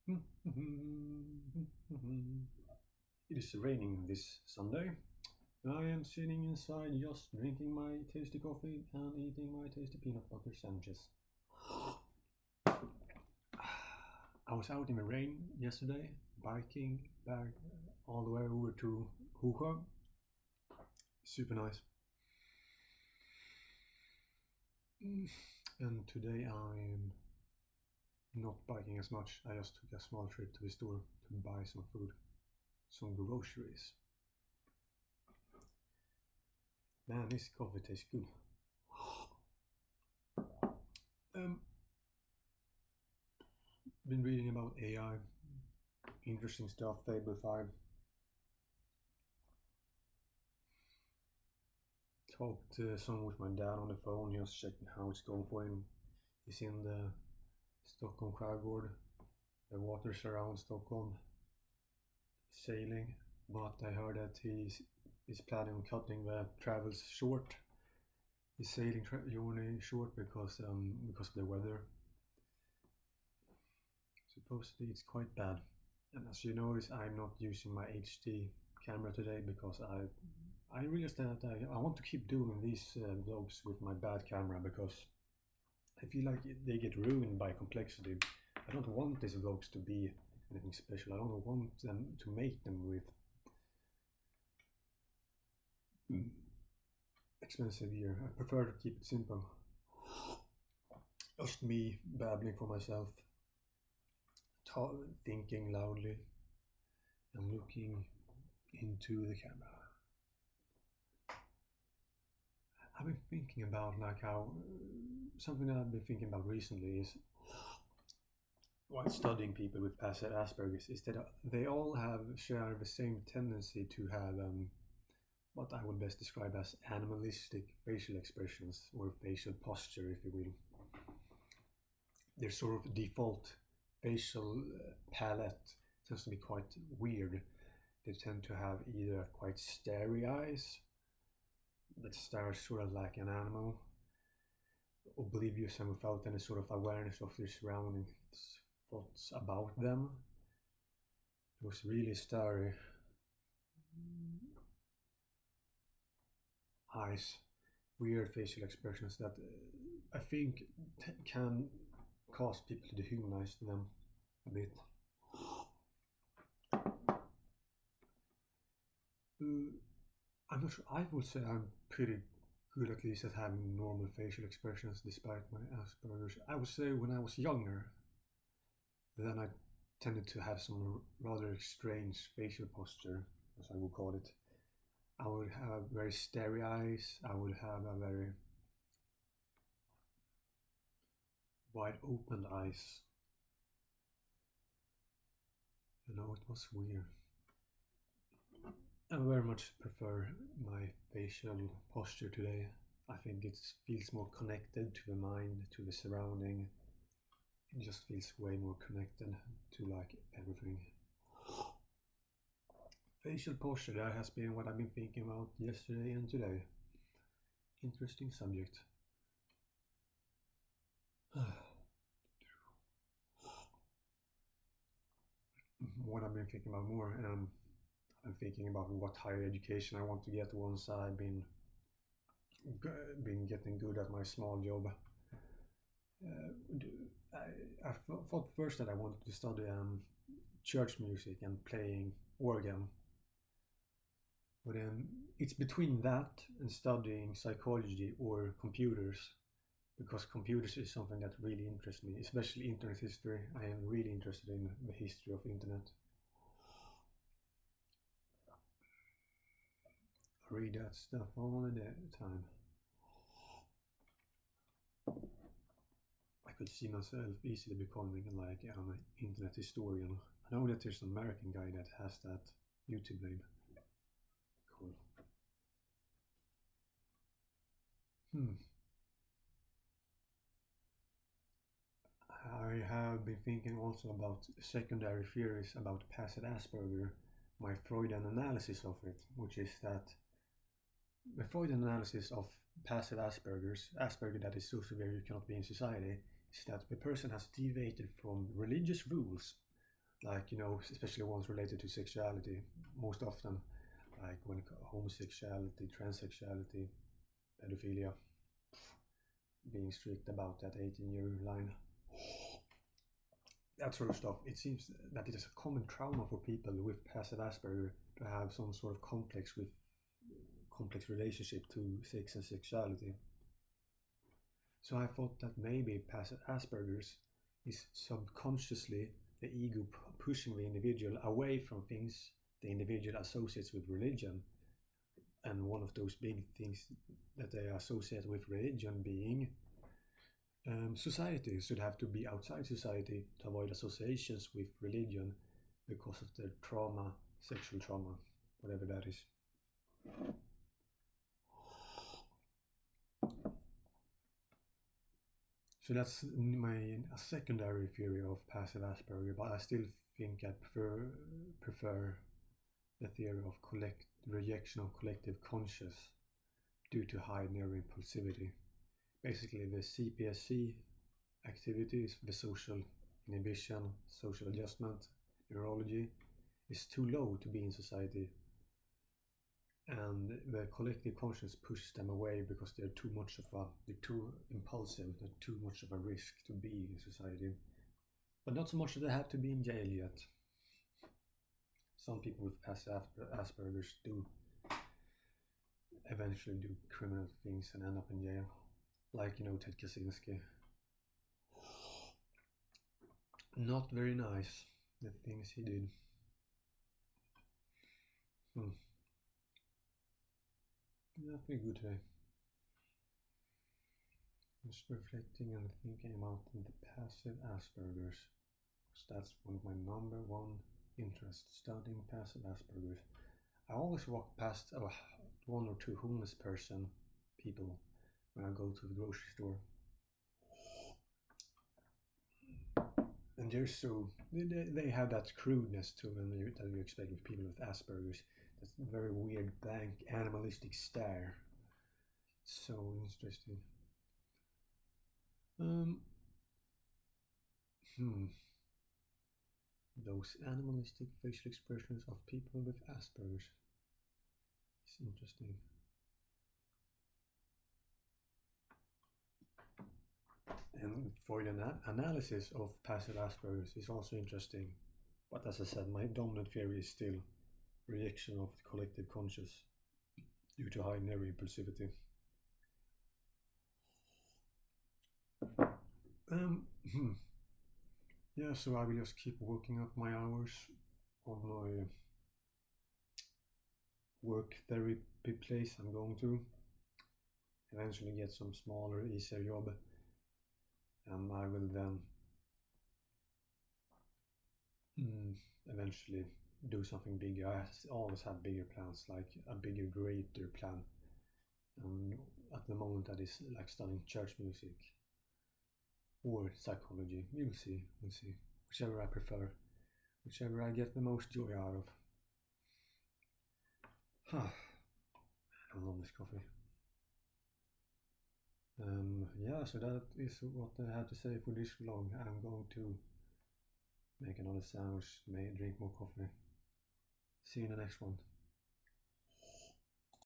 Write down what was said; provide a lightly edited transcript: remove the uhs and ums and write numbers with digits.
It is raining this Sunday. I am sitting inside just drinking my tasty coffee and eating my tasty peanut butter sandwiches. I was out in the rain yesterday, biking back all the way over to Hoka. Super nice. And today I'm not biking as much. I just took a small trip to the store to buy some food, some groceries. Man, this coffee tastes good. Been reading about AI, interesting stuff, Fable 5. Talked some with my dad on the phone, just checking how it's going for him. He's in the Stockholm skärgård, the waters around Stockholm, sailing. But I heard that he's planning on cutting the travels short. His sailing journey short because of the weather. Supposedly it's quite bad. And as you notice, I'm not using my HD camera today because I realized that I want to keep doing these vlogs with my bad camera because I feel like they get ruined by complexity. I don't want these vlogs to be anything special. I don't want them to make them with expensive gear. I prefer to keep it simple. Just me babbling for myself, thinking loudly, and looking into the camera. I've been thinking about like how something that I've been thinking about recently is while studying people with passive Asperger's is that they all share the same tendency to have what I would best describe as animalistic facial expressions or facial posture, if you will. Their sort of default facial palette tends to be quite weird. They tend to have either quite starry eyes that stare sort of like an animal, oblivious and without any sort of awareness of their surrounding thoughts about them. Those really starry eyes, weird facial expressions that I think can cause people to dehumanize them a bit. I'm not sure. I would say I'm pretty good at least at having normal facial expressions despite my Asperger's. I would say when I was younger, then I tended to have some rather strange facial posture, as I would call it. I would have very starry eyes. I would have a very wide open eyes. You know, it was weird. I very much prefer my facial posture today. I think it feels more connected to the mind, to the surrounding. It just feels way more connected to like everything. Facial posture, that has been what I've been thinking about yesterday and today. Interesting subject. What I've been thinking about more, I'm thinking about what higher education I want to get once I've been getting good at my small job. I thought first that I wanted to study church music and playing organ. But it's between that and studying psychology or computers, because computers is something that really interests me, especially internet history. I am really interested in the history of internet. I read that stuff all the time. I could see myself easily becoming like an internet historian. I know that there's an American guy that has that YouTube name. Cool. I have been thinking also about secondary theories about passive Asperger, my Freudian analysis of it, which is that the Freudian analysis of passive Asperger that is so severe you cannot be in society, is that the person has deviated from religious rules like, you know, especially ones related to sexuality, most often, like when homosexuality, transsexuality, pedophilia, being strict about that 18-year line, that sort of stuff. It seems that it is a common trauma for people with passive Asperger to have some sort of complex relationship to sex and sexuality. So I thought that maybe passive Asperger's is subconsciously the ego pushing the individual away from things the individual associates with religion. And one of those big things that they associate with religion being society should have to be outside society to avoid associations with religion because of their trauma, sexual trauma, whatever that is. So that's my secondary theory of passive Asperger, but I still think I prefer the theory of rejection of collective conscious due to high neuroimpulsivity. Basically, the CPSC activities, the social inhibition, social adjustment, neurology, is too low to be in society, and the collective conscience pushes them away because they're too impulsive, they're too much of a risk to be in society. But not so much that they have to be in jail yet. Some people with passive Asperger's do eventually do criminal things and end up in jail, like, you know, Ted Kaczynski. Not very nice, the things he did. Nothing good today. Just reflecting and thinking about the passive Asperger's. That's one of my number one interests, studying passive Asperger's. I always walk past one or two homeless people when I go to the grocery store. And they have that crudeness to them that you expect with people with Asperger's. That very weird, blank, animalistic stare. So interesting. Those animalistic facial expressions of people with Asperger's. It's interesting. And Freudian analysis of passive Asperger's is also interesting. But as I said, my dominant theory is still rejection of the collective conscious due to high neuroimpulsivity. Yeah, so I will just keep working up my hours on my work therapy place I'm going to. Eventually get some smaller, easier job. And I will then eventually do something bigger. I always have bigger plans, like a bigger, greater plan. And at the moment that is like studying church music or psychology. We'll see. Whichever I prefer. Whichever I get the most joy out of. I love this coffee. Yeah, so that is what I have to say for this vlog. I'm going to make another sandwich, drink more coffee. See you in the next one.